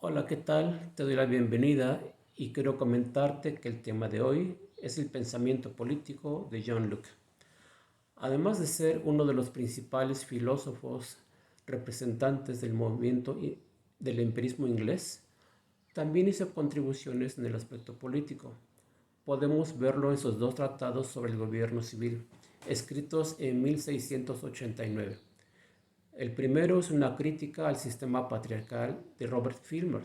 Hola, ¿qué tal? Te doy la bienvenida y quiero comentarte que el tema de hoy es el pensamiento político de John Locke. Además de ser uno de los principales filósofos representantes del movimiento del empirismo inglés, también hizo contribuciones en el aspecto político. Podemos verlo en sus dos tratados sobre el gobierno civil, escritos en 1689. El primero es una crítica al sistema patriarcal de Robert Filmer.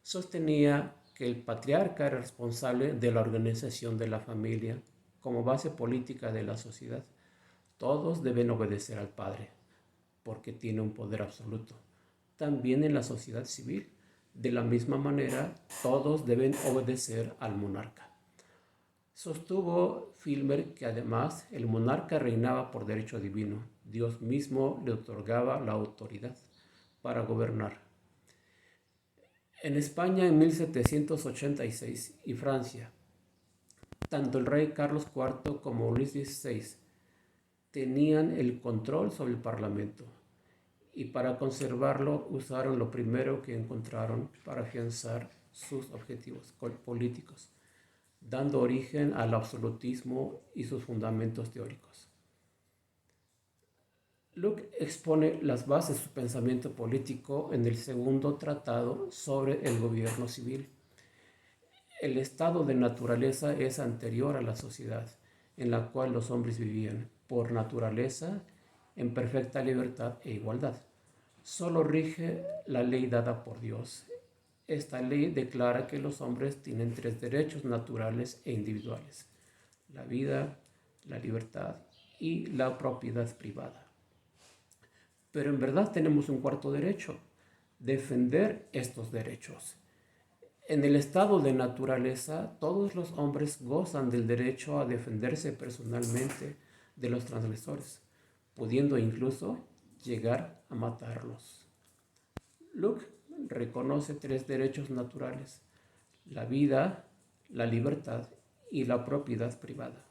Sostenía que el patriarca era responsable de la organización de la familia como base política de la sociedad. Todos deben obedecer al padre, porque tiene un poder absoluto. También en la sociedad civil, de la misma manera, todos deben obedecer al monarca. Sostuvo Filmer que además el monarca reinaba por derecho divino. Dios mismo le otorgaba la autoridad para gobernar. En España en 1786 y Francia, tanto el rey Carlos IV como Luis XVI tenían el control sobre el Parlamento y para conservarlo usaron lo primero que encontraron para afianzar sus objetivos políticos, dando origen al absolutismo y sus fundamentos teóricos. Locke expone las bases de su pensamiento político en el segundo tratado sobre el gobierno civil. El estado de naturaleza es anterior a la sociedad en la cual los hombres vivían, por naturaleza, en perfecta libertad e igualdad. Solo rige la ley dada por Dios. Esta ley declara que los hombres tienen tres derechos naturales e individuales: la vida, la libertad y la propiedad privada. Pero en verdad tenemos un cuarto derecho: defender estos derechos. En el estado de naturaleza, todos los hombres gozan del derecho a defenderse personalmente de los transgresores, pudiendo incluso llegar a matarlos. Locke reconoce tres derechos naturales: la vida, la libertad y la propiedad privada.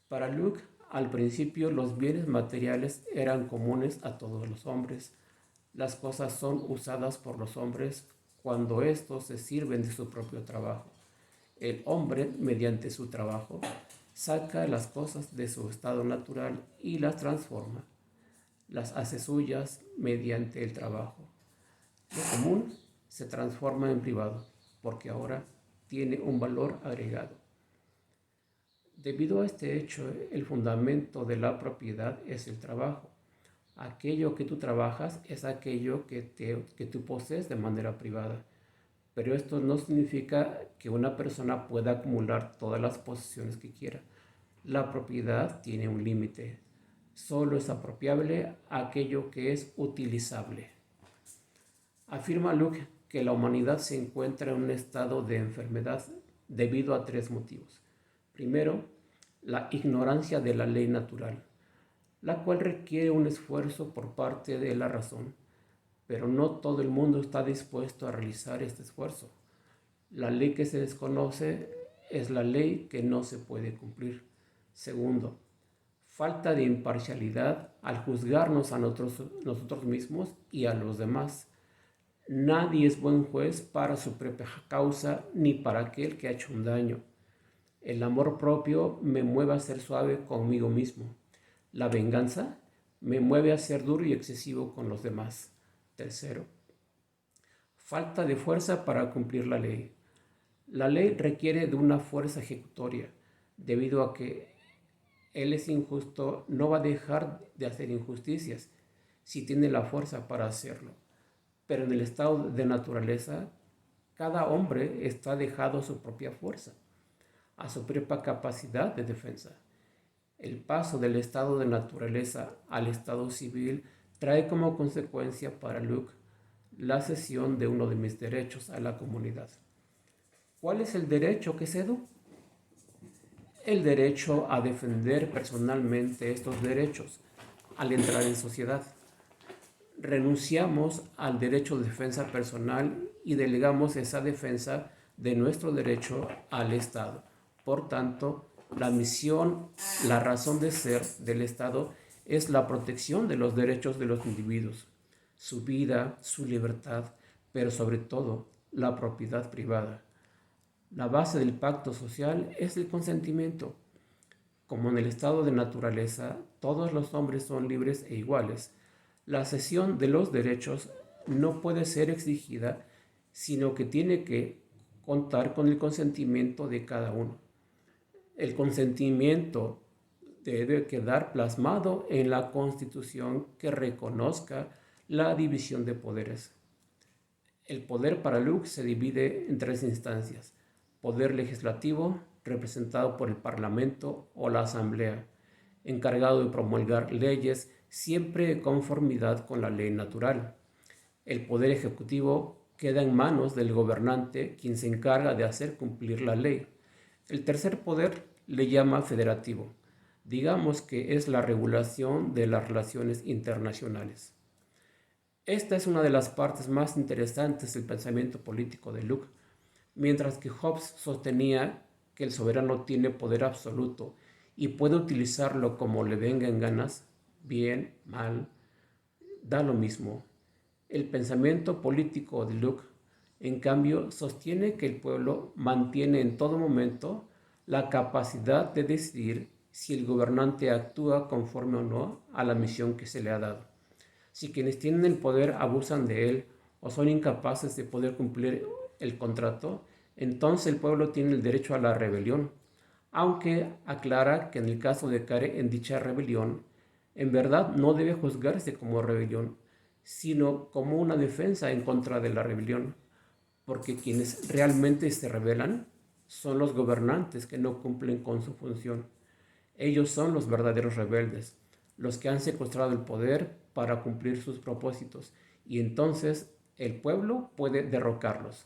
Para Locke, al principio los bienes materiales eran comunes a todos los hombres. Las cosas son usadas por los hombres cuando éstos se sirven de su propio trabajo. El hombre, mediante su trabajo, saca las cosas de su estado natural y las transforma. Las hace suyas mediante el trabajo. Lo común se transforma en privado, porque ahora tiene un valor agregado. Debido a este hecho, el fundamento de la propiedad es el trabajo. Aquello que tú trabajas es aquello que tú posees de manera privada. Pero esto no significa que una persona pueda acumular todas las posesiones que quiera. La propiedad tiene un límite. Solo es apropiable aquello que es utilizable. Afirma Locke que la humanidad se encuentra en un estado de enfermedad debido a tres motivos. Primero, la ignorancia de la ley natural, la cual requiere un esfuerzo por parte de la razón, pero no todo el mundo está dispuesto a realizar este esfuerzo. La ley que se desconoce es la ley que no se puede cumplir. Segundo, falta de imparcialidad al juzgarnos a nosotros mismos y a los demás. Nadie es buen juez para su propia causa ni para aquel que ha hecho un daño. El amor propio me mueve a ser suave conmigo mismo. La venganza me mueve a ser duro y excesivo con los demás. Tercero, falta de fuerza para cumplir la ley. La ley requiere de una fuerza ejecutoria. Debido a que Él es injusto, no va a dejar de hacer injusticias si tiene la fuerza para hacerlo. Pero en el estado de naturaleza, cada hombre está dejado a su propia fuerza, a su propia capacidad de defensa. El paso del estado de naturaleza al estado civil trae como consecuencia para Locke la cesión de uno de mis derechos a la comunidad. ¿Cuál es el derecho que cedo? El derecho a defender personalmente estos derechos al entrar en sociedad. Renunciamos al derecho de defensa personal y delegamos esa defensa de nuestro derecho al Estado. Por tanto, la misión, la razón de ser del Estado es la protección de los derechos de los individuos, su vida, su libertad, pero sobre todo la propiedad privada. La base del pacto social es el consentimiento. Como en el estado de naturaleza, todos los hombres son libres e iguales. La cesión de los derechos no puede ser exigida, sino que tiene que contar con el consentimiento de cada uno. El consentimiento debe quedar plasmado en la Constitución que reconozca la división de poderes. El poder para Locke se divide en tres instancias: poder legislativo, representado por el Parlamento o la Asamblea, encargado de promulgar leyes siempre en conformidad con la ley natural. El poder ejecutivo queda en manos del gobernante, quien se encarga de hacer cumplir la ley. El tercer poder le llama federativo. Digamos que es la regulación de las relaciones internacionales. Esta es una de las partes más interesantes del pensamiento político de Locke. Mientras que Hobbes sostenía que el soberano tiene poder absoluto y puede utilizarlo como le venga en ganas, bien, mal, da lo mismo. El pensamiento político de Locke, en cambio, sostiene que el pueblo mantiene en todo momento la capacidad de decidir si el gobernante actúa conforme o no a la misión que se le ha dado. Si quienes tienen el poder abusan de él o son incapaces de poder cumplir el contrato, entonces el pueblo tiene el derecho a la rebelión, aunque aclara que en el caso de caer en dicha rebelión, en verdad no debe juzgarse como rebelión, sino como una defensa en contra de la rebelión, porque quienes realmente se rebelan son los gobernantes que no cumplen con su función. Ellos son los verdaderos rebeldes, los que han secuestrado el poder para cumplir sus propósitos, y entonces el pueblo puede derrocarlos,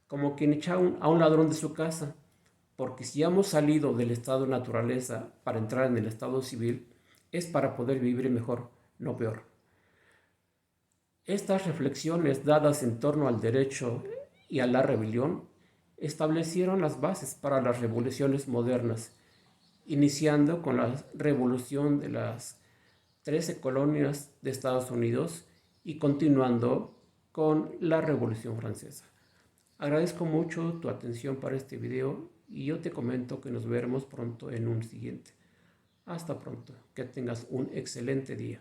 como quien echa a un ladrón de su casa, porque si hemos salido del estado de naturaleza para entrar en el estado civil, es para poder vivir mejor, no peor. Estas reflexiones dadas en torno al derecho y a la rebelión establecieron las bases para las revoluciones modernas, iniciando con la revolución de las 13 colonias de Estados Unidos y continuando con la Revolución Francesa. Agradezco mucho tu atención para este video y yo te comento que nos veremos pronto en un siguiente. Hasta pronto, que tengas un excelente día.